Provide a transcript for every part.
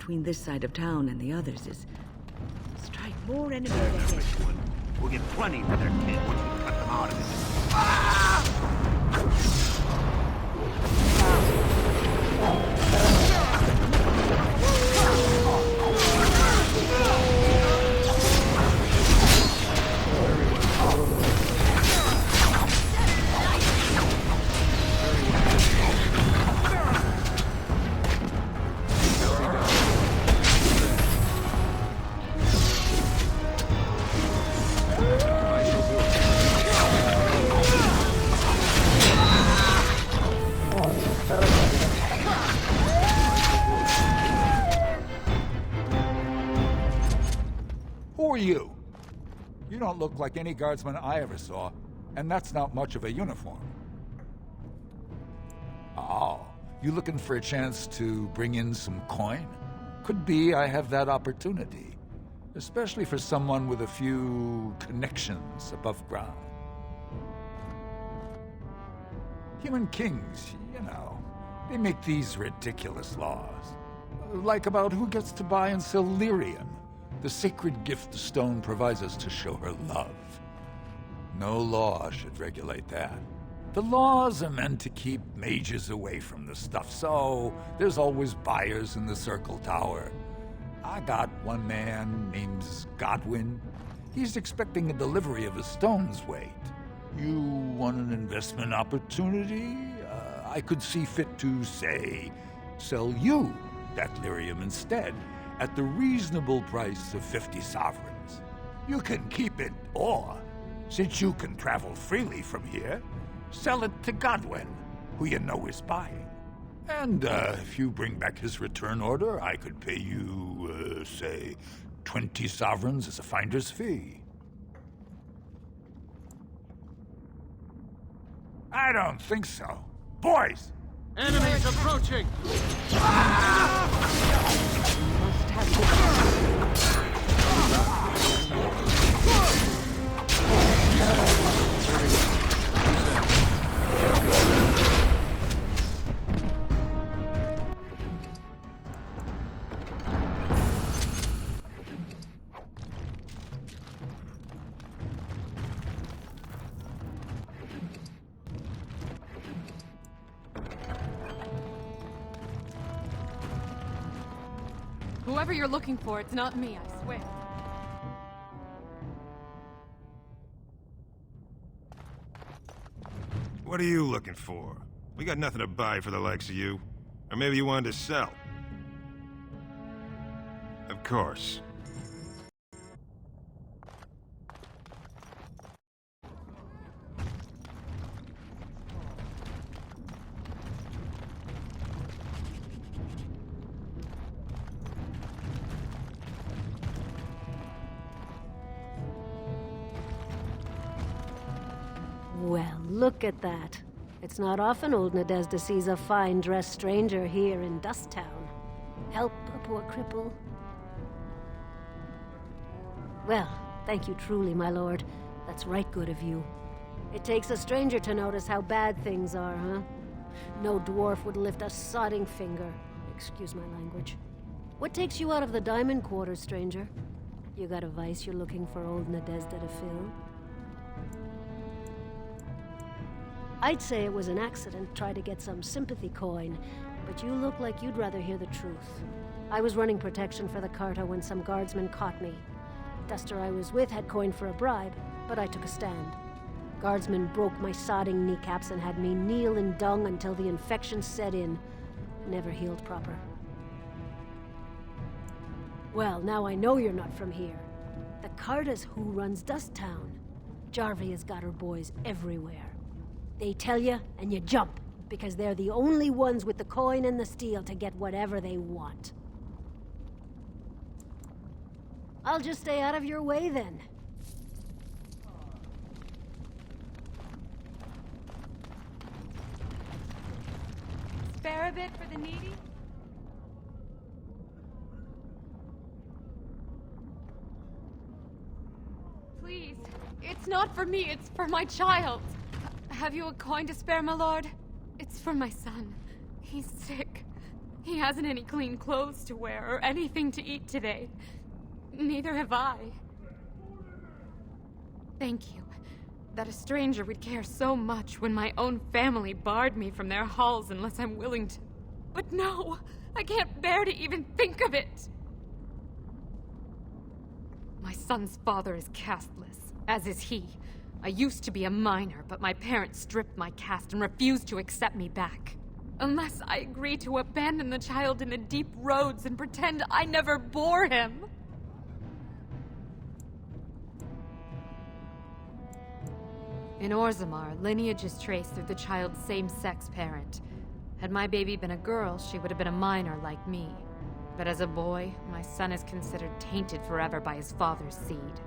between this side of town and the others is strife. More enemies There's ahead. a rich one. We'll get plenty for their kin once we cut them out of it. Ah! Who are you? You don't look like any guardsman I ever saw, and that's not much of a uniform. Oh, you looking for a chance to bring in some coin? Could be I have that opportunity, especially for someone with a few connections above ground. Human kings, you know, they make these ridiculous laws. Like about who gets to buy and sell lyrium, the sacred gift the stone provides us to show her love. No law should regulate that. The laws are meant to keep mages away from the stuff, so there's always buyers in the Circle Tower. I got one man named Godwin. He's expecting a delivery of a stone's weight. You want an investment opportunity? I could see fit to, say, sell you that lyrium instead, at the reasonable price of 50 sovereigns. You can keep it, or, since you can travel freely from here, sell it to Godwin, who you know is buying. And if you bring back his return order, I could pay you, say, 20 sovereigns as a finder's fee. I don't think so. Boys! Enemies approaching! Whoever you're looking for, it's not me, I swear. What are you looking for? We got nothing to buy for the likes of you. Or maybe you wanted to sell. Of course. Well, look at that. It's not often old Nadezda sees a fine-dressed stranger here in Dusttown. Help a poor cripple. Well, thank you truly, my lord. That's right good of you. It takes a stranger to notice how bad things are, huh? No dwarf would lift a sodding finger. Excuse my language. What takes you out of the Diamond Quarters, stranger? You got a vice you're looking for old Nadezda to fill? I'd say it was an accident, try to get some sympathy coin, but you look like you'd rather hear the truth. I was running protection for the Carta when some guardsmen caught me. Duster I was with had coin for a bribe, but I took a stand. Guardsmen broke my sodding kneecaps and had me kneel in dung until the infection set in. Never healed proper. Well, now I know you're not from here. The Carta's who runs Dusttown. Jarvie has got her boys everywhere. They tell you, and you jump, because they're the only ones with the coin and the steel to get whatever they want. I'll just stay out of your way, then. Spare a bit for the needy? Please, it's not for me, it's for my child. Have you a coin to spare, my lord? It's for my son. He's sick. He hasn't any clean clothes to wear or anything to eat today. Neither have I. Thank you. That a stranger would care so much when my own family barred me from their halls unless I'm willing to. But no! I can't bear to even think of it! My son's father is casteless, as is he. I used to be a minor, but my parents stripped my caste and refused to accept me back. Unless I agree to abandon the child in the deep roads and pretend I never bore him. In Orzammar, lineage is traced through the child's same-sex parent. Had my baby been a girl, she would have been a minor like me. But as a boy, my son is considered tainted forever by his father's seed.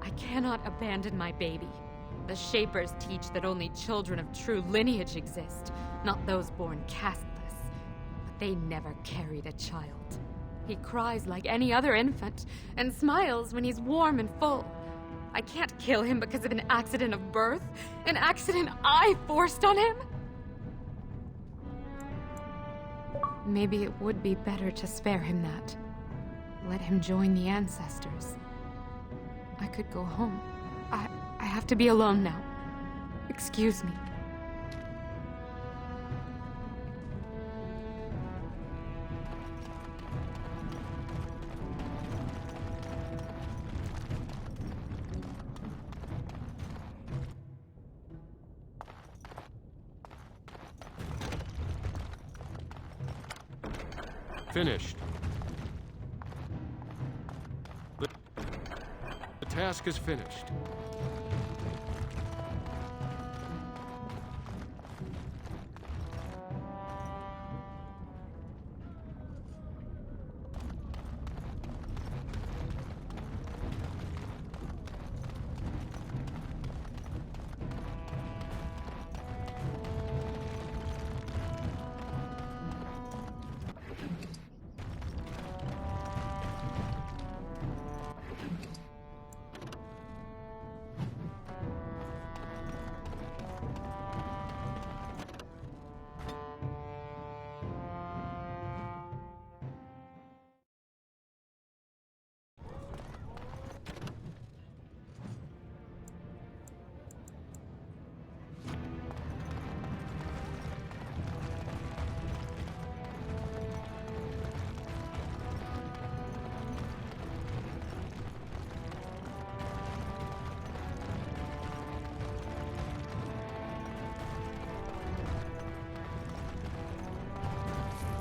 I cannot abandon my baby. The Shapers teach that only children of true lineage exist, not those born casteless. But they never carried a child. He cries like any other infant, and smiles when he's warm and full. I can't kill him because of an accident of birth, an accident I forced on him. Maybe it would be better to spare him that. Let him join the ancestors. I could go home. I have to be alone now. Excuse me. Finished. The task is finished.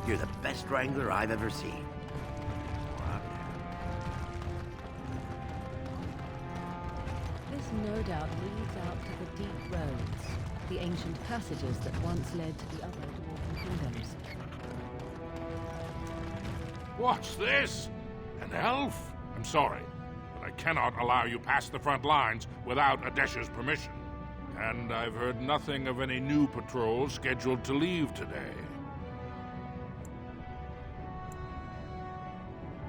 You're the best wrangler I've ever seen. This no doubt leads out to the deep roads, the ancient passages that once led to the other dwarven kingdoms. What's this? An elf? I'm sorry, but I cannot allow you past the front lines without Adesh's permission. And I've heard nothing of any new patrols scheduled to leave today.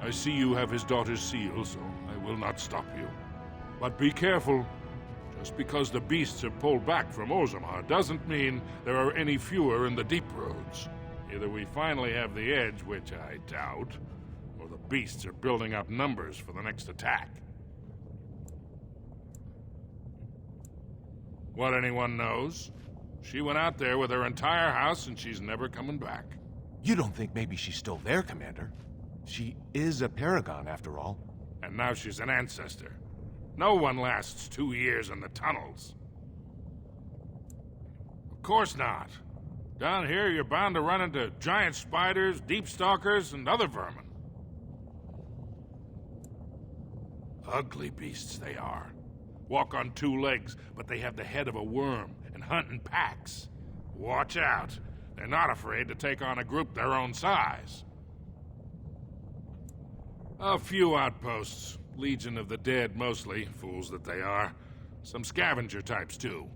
I see you have his daughter's seal, so I will not stop you. But be careful. Just because the beasts have pulled back from Orzammar doesn't mean there are any fewer in the deep roads. Either we finally have the edge, which I doubt, or the beasts are building up numbers for the next attack. What anyone knows? She went out there with her entire house and she's never coming back. You don't think maybe she's still there, Commander? She is a paragon, after all. And now she's an ancestor. No one lasts 2 years in the tunnels. Of course not. Down here, you're bound to run into giant spiders, deep stalkers, and other vermin. Ugly beasts they are. Walk on 2 legs, but they have the head of a worm and hunt in packs. Watch out. They're not afraid to take on a group their own size. A few outposts. Legion of the Dead, mostly. Fools that they are. Some scavenger types, too.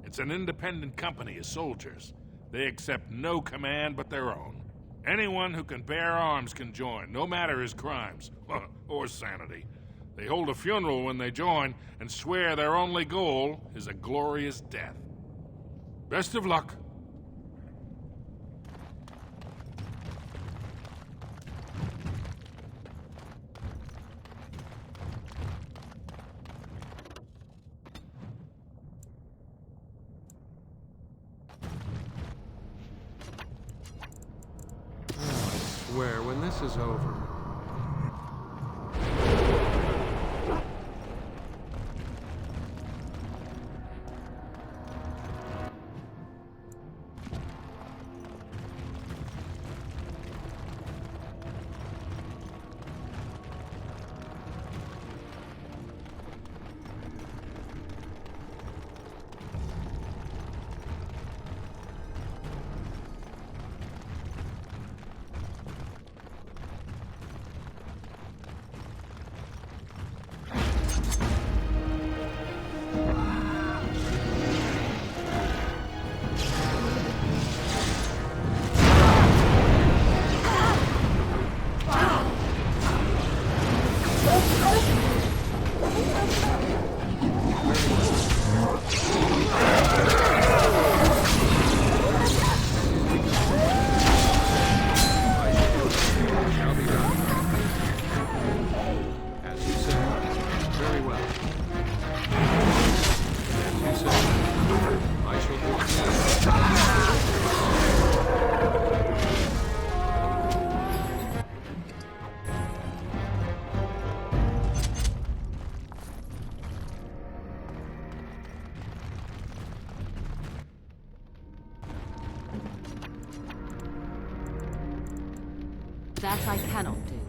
It's an independent company of soldiers. They accept no command but their own. Anyone who can bear arms can join, no matter his crimes, or sanity. They hold a funeral when they join and swear their only goal is a glorious death. Best of luck. Swear, when this is over. That I cannot do.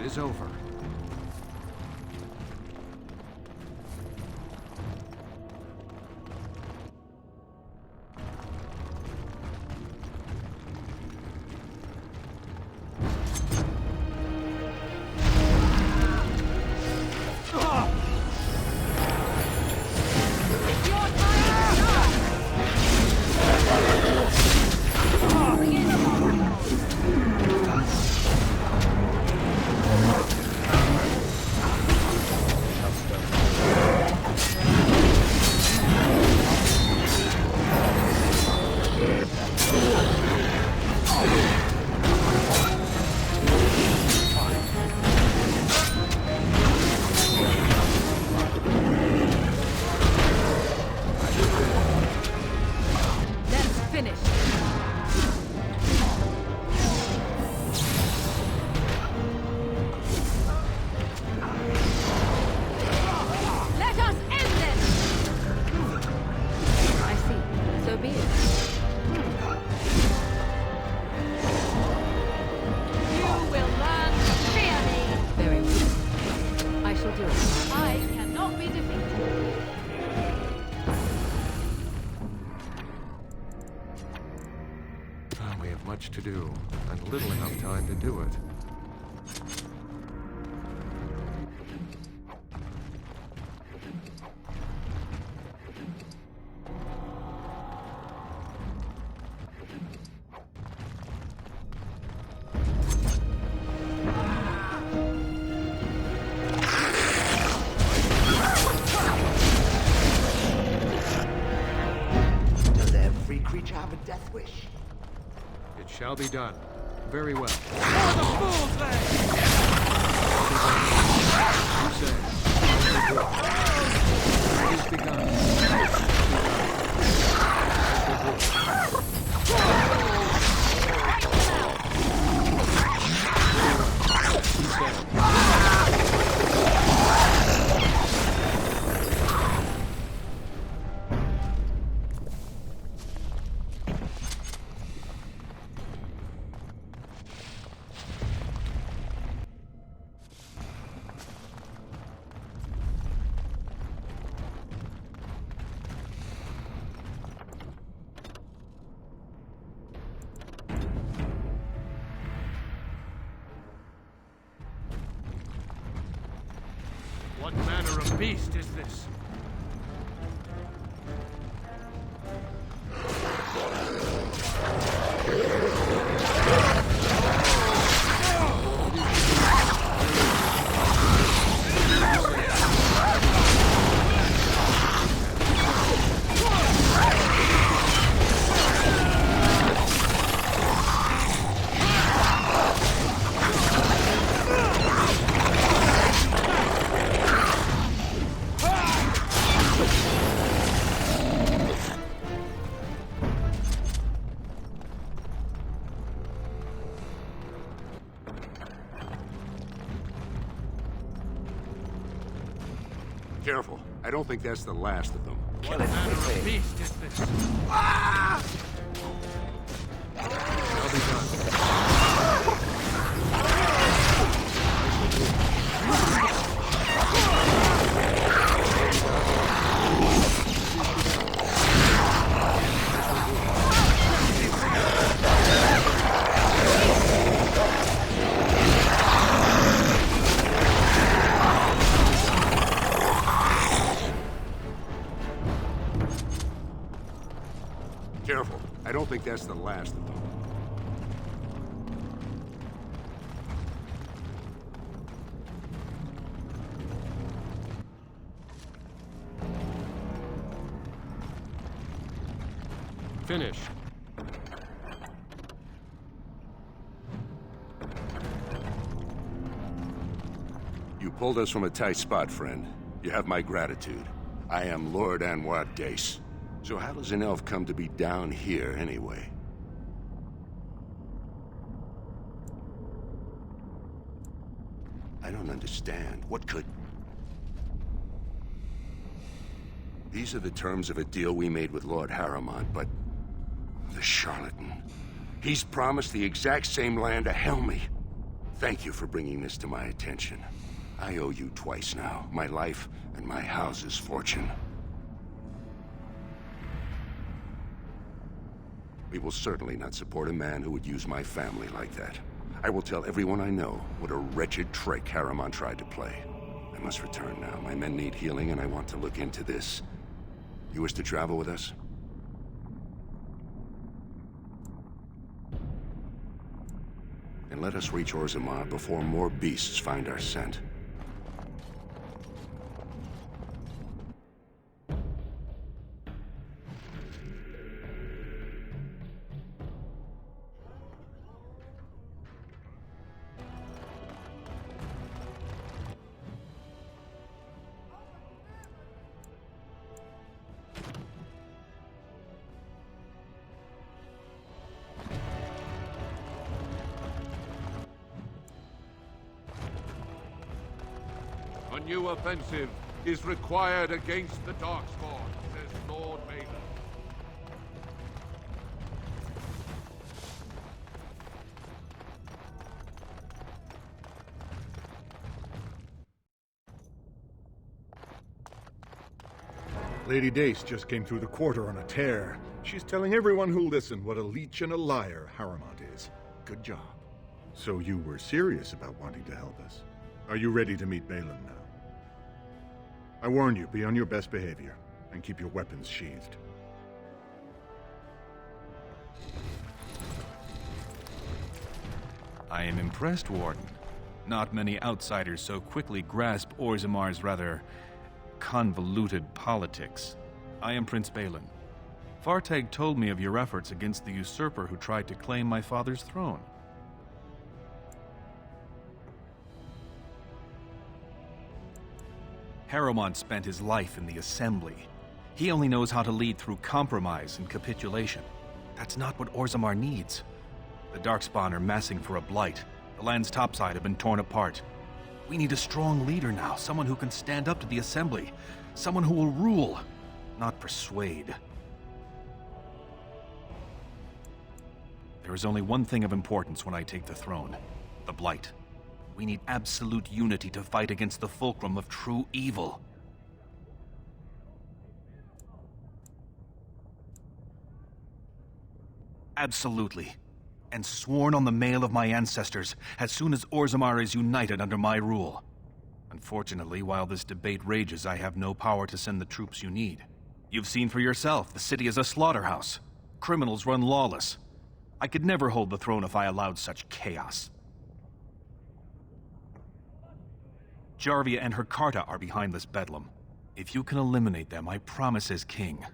It is over. much to do, and little enough time to do it. Does every creature have a death wish? It shall be done. Very well. You say. It is begun. What manner of beast is this? Careful. I don't think that's the last of them. What manner of beast is this? Shall be done. Careful. I don't think that's the last of them. Finish. You pulled us from a tight spot, friend. You have my gratitude. I am Lord Anwar Dace. So how does an elf come to be down here, anyway? I don't understand. What could... These are the terms of a deal we made with Lord Harrimont, but... the charlatan. He's promised the exact same land to Helmy. Thank you for bringing this to my attention. I owe you twice now. My life and my house's fortune. We will certainly not support a man who would use my family like that. I will tell everyone I know what a wretched trick Harrimont tried to play. I must return now. My men need healing, and I want to look into this. You wish to travel with us? And let us reach Orzammar before more beasts find our scent. A new offensive is required against the Darkspawn, says Lord Maven. Lady Dace just came through the quarter on a tear. She's telling everyone who'll listen what a leech and a liar Haramont is. Good job. So you were serious about wanting to help us. Are you ready to meet Balin now? I warn you, be on your best behavior, and keep your weapons sheathed. I am impressed, Warden. Not many outsiders so quickly grasp Orzamar's rather convoluted politics. I am Prince Balin. Fartag told me of your efforts against the usurper who tried to claim my father's throne. Haramont spent his life in the Assembly. He only knows how to lead through compromise and capitulation. That's not what Orzammar needs. The Darkspawn are massing for a Blight. The land's topside have been torn apart. We need a strong leader now, someone who can stand up to the Assembly. Someone who will rule, not persuade. There is only one thing of importance when I take the throne: the Blight. We need absolute unity to fight against the fulcrum of true evil. Absolutely. And sworn on the mail of my ancestors as soon as Orzammar is united under my rule. Unfortunately, while this debate rages, I have no power to send the troops you need. You've seen for yourself, the city is a slaughterhouse. Criminals run lawless. I could never hold the throne if I allowed such chaos. Jarvia and her Carta are behind this bedlam. If you can eliminate them, I promise as king,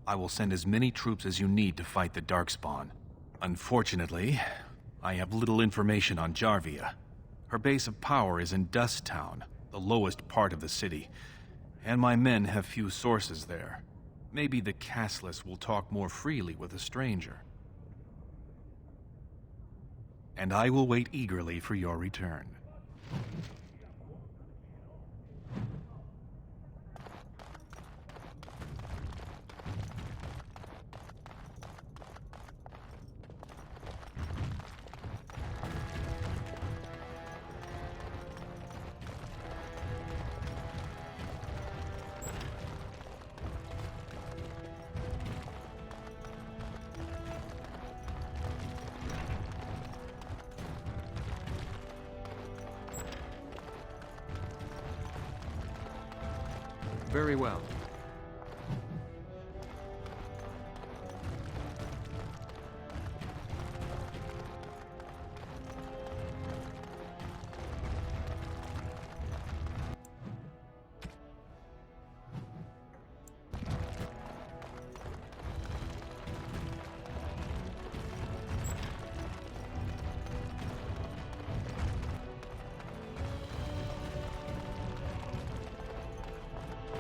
I will send as many troops as you need to fight the Darkspawn. Unfortunately, I have little information on Jarvia. Her base of power is in Dust Town, the lowest part of the city, and my men have few sources there. Maybe the castless will talk more freely with a stranger. And I will wait eagerly for your return. Very well.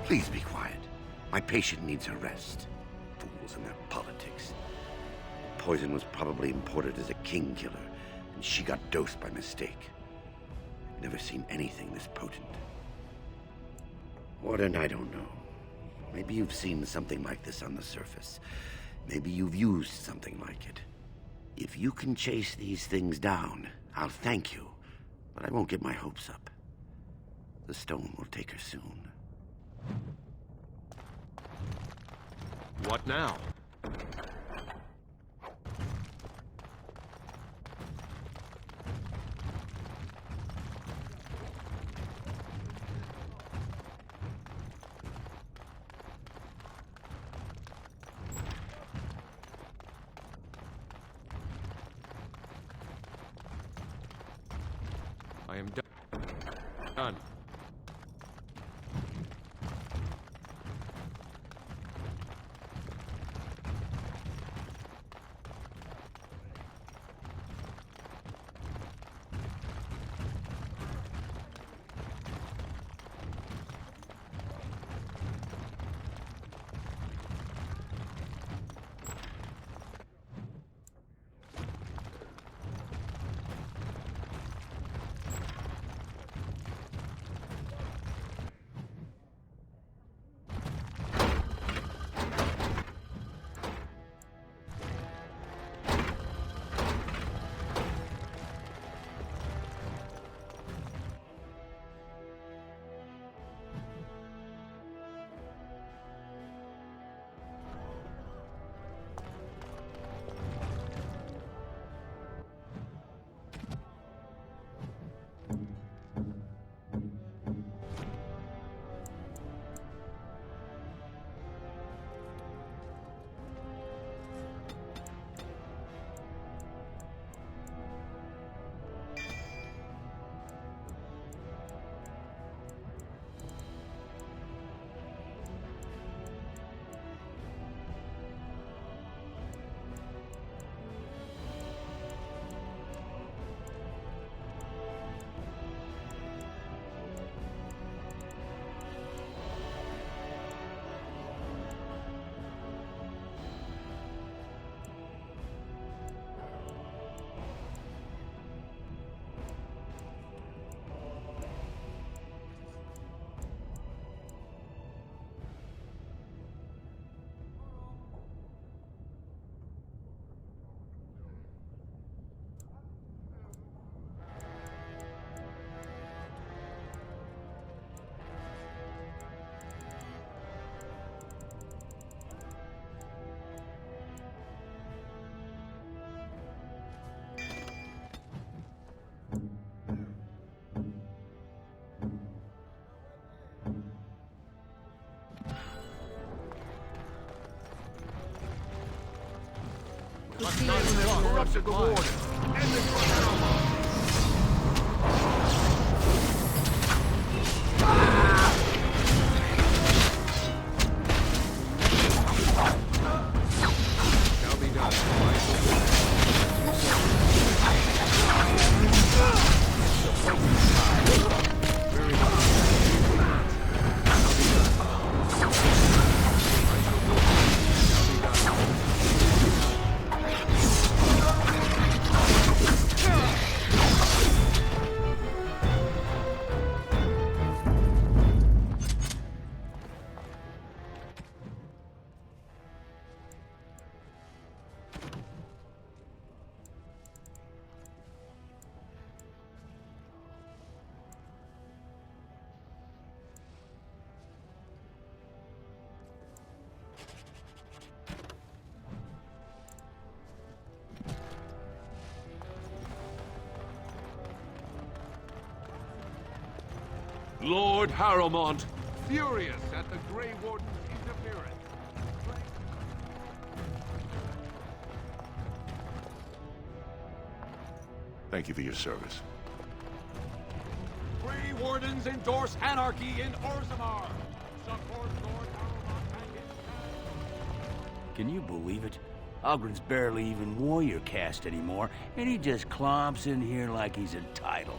Please be quiet. My patient needs a rest. Fools and their politics. Poison was probably imported as a king killer, and she got dosed by mistake. I've never seen anything this potent. Warden, I don't know. Maybe you've seen something like this on the surface. Maybe you've used something like it. If you can chase these things down, I'll thank you, but I won't get my hopes up. The stone will take her soon. What now? I am done. troops of the Wardens. End it for Harrowmont. Shall be done. Very well. Lord Harrowmont, furious at the Grey Wardens' interference. Thank you for your service. Grey Wardens endorse anarchy in Orzammar. Support Lord Harrowmont and his... Can you believe it? Ogren's barely even warrior caste anymore, and he just clomps in here like he's entitled.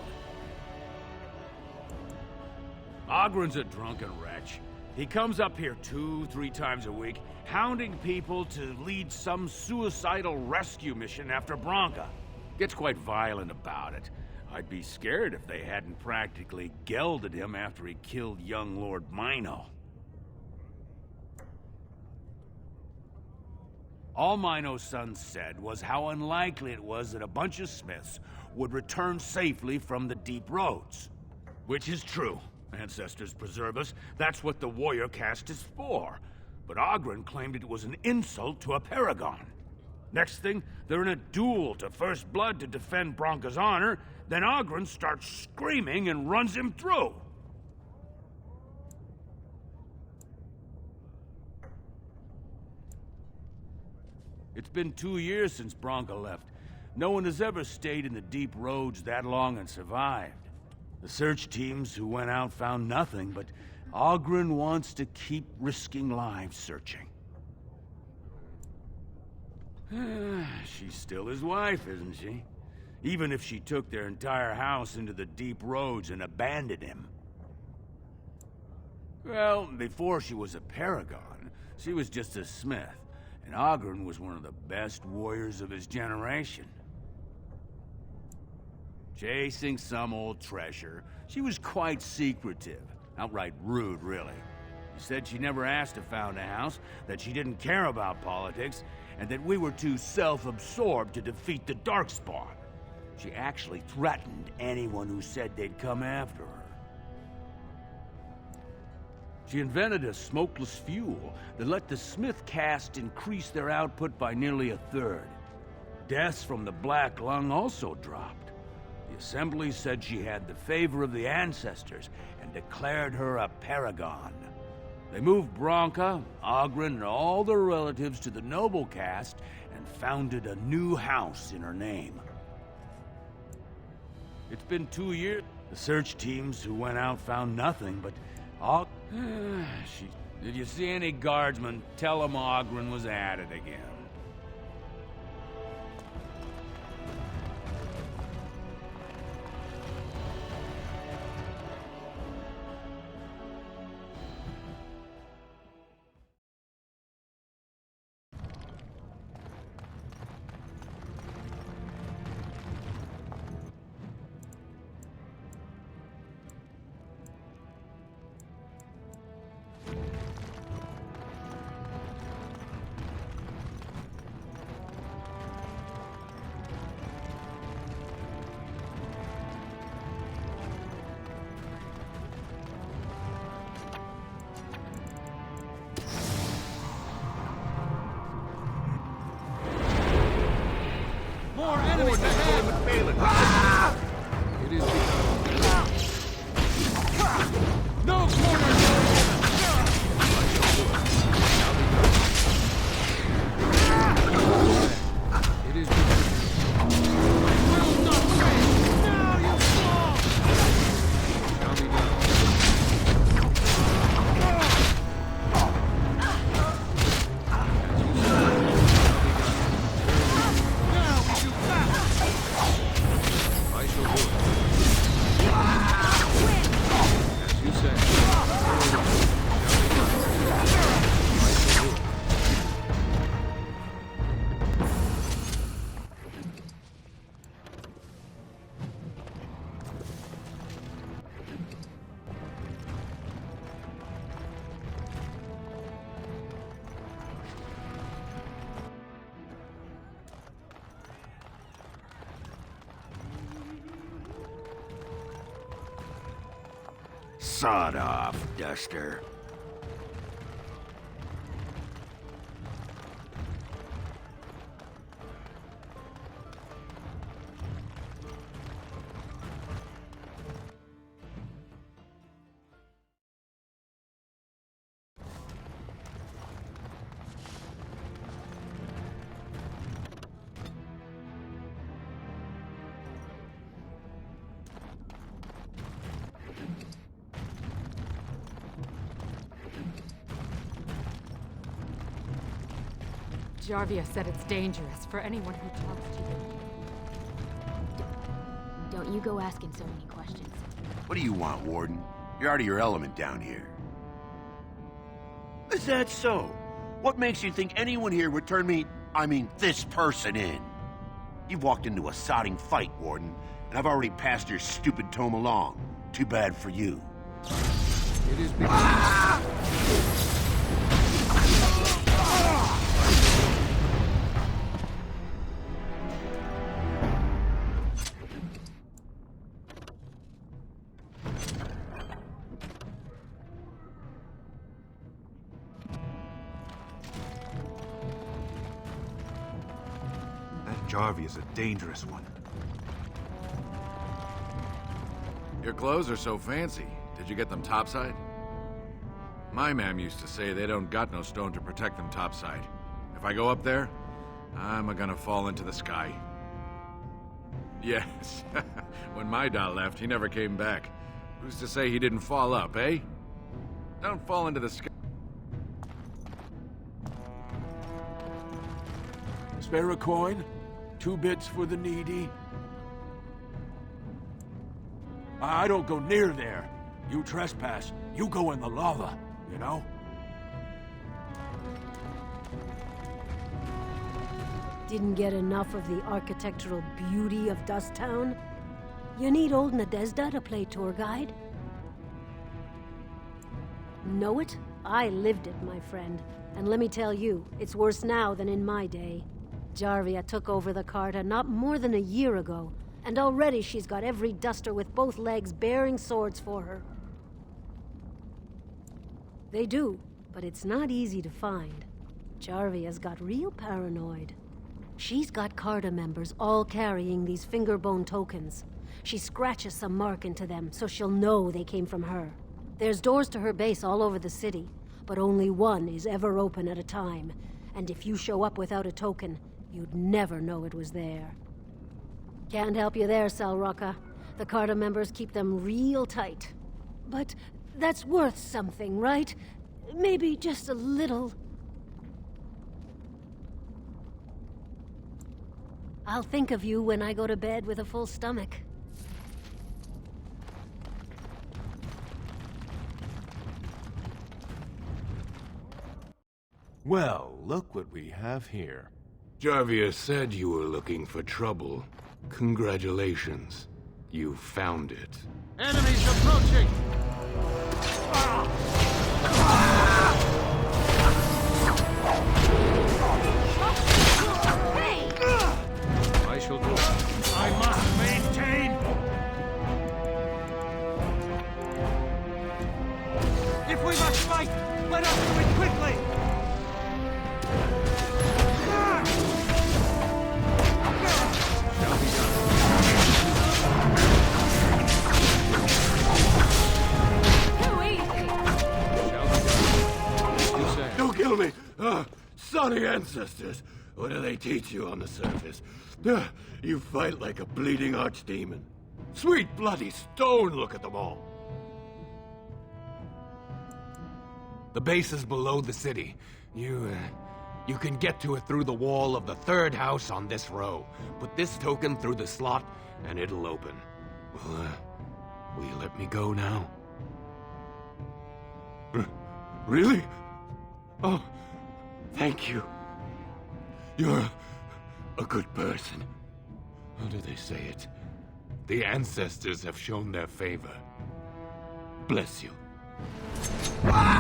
Ogren's a drunken wretch. He comes up here 2-3 times a week, hounding people to lead some suicidal rescue mission after Branka. Gets quite violent about it. I'd be scared if they hadn't practically gelded him after he killed young Lord Mino. All Mino's son said was how unlikely it was that a bunch of smiths would return safely from the deep roads. Which is true. Ancestors preserve us. That's what the warrior caste is for. But Ogren claimed it was an insult to a paragon. Next thing, they're in a duel to first blood to defend Branka's honor. Then Ogren starts screaming and runs him through. It's been 2 years since Branka left. No one has ever stayed in the deep roads that long and survived. The search teams who went out found nothing, but Ogren wants to keep risking lives searching. She's still his wife, isn't she? Even if she took their entire house into the deep roads and abandoned him. Well, before she was a paragon, she was just a smith, and Ogren was one of the best warriors of his generation. Chasing some old treasure, she was quite secretive. Outright rude, really. She said she never asked to found a house, that she didn't care about politics, and that we were too self-absorbed to defeat the Darkspawn. She actually threatened anyone who said they'd come after her. She invented a smokeless fuel that let the smith caste increase their output by nearly 1/3. Deaths from the Black Lung also dropped. The Assembly said she had the favor of the ancestors and declared her a paragon. They moved Branka, Ogren, and all their relatives to the noble caste and founded a new house in her name. It's been 2 years. The search teams who went out found nothing, but Did you see any guardsmen? Tell them Ogren was at it again. Sod off, Duster. Jarvia said it's dangerous for anyone who talks to you. Don't you go asking so many questions. What do you want, Warden? You're out of your element down here. Is that so? What makes you think anyone here would turn this person in? You've walked into a sodding fight, Warden, and I've already passed your stupid tome along. Too bad for you. It is beginning. Jarvia is a dangerous one. Your clothes are so fancy. Did you get them topside? My mam used to say they don't got no stone to protect them topside. If I go up there, I'm gonna fall into the sky. Yes. When my Dal left, he never came back. Who's to say he didn't fall up, eh? Don't fall into the sky. Spare a coin? 2 bits for the needy? I don't go near there. You trespass, you go in the lava, you know? Didn't get enough of the architectural beauty of Dust Town? You need old Nadezda to play tour guide? Know it? I lived it, my friend. And let me tell you, it's worse now than in my day. Jarvia took over the Carta not more than a year ago, and already she's got every duster with both legs bearing swords for her. They do, but it's not easy to find. Jarvia's got real paranoid. She's got Carta members all carrying these fingerbone tokens. She scratches some mark into them so she'll know they came from her. There's doors to her base all over the city, but only one is ever open at a time. And if you show up without a token, you'd never know it was there. Can't help you there, Salrocca. The Carta members keep them real tight. But that's worth something, right? Maybe just a little. I'll think of you when I go to bed with a full stomach. Well, look what we have here. Jarvia said you were looking for trouble. Congratulations. You found it. Enemies approaching! I shall do it. I must maintain! If we must fight, let us do it quickly! Don't kill me! Sonny ancestors! What do they teach you on the surface? You fight like a bleeding archdemon. Sweet bloody stone, look at them all! The base is below the city. You can get to it through the wall of the 3rd house on this row. Put this token through the slot, and it'll open. Will you let me go now? Really? Oh, thank you. You're a good person. How do they say it? The ancestors have shown their favor. Bless you. Ah!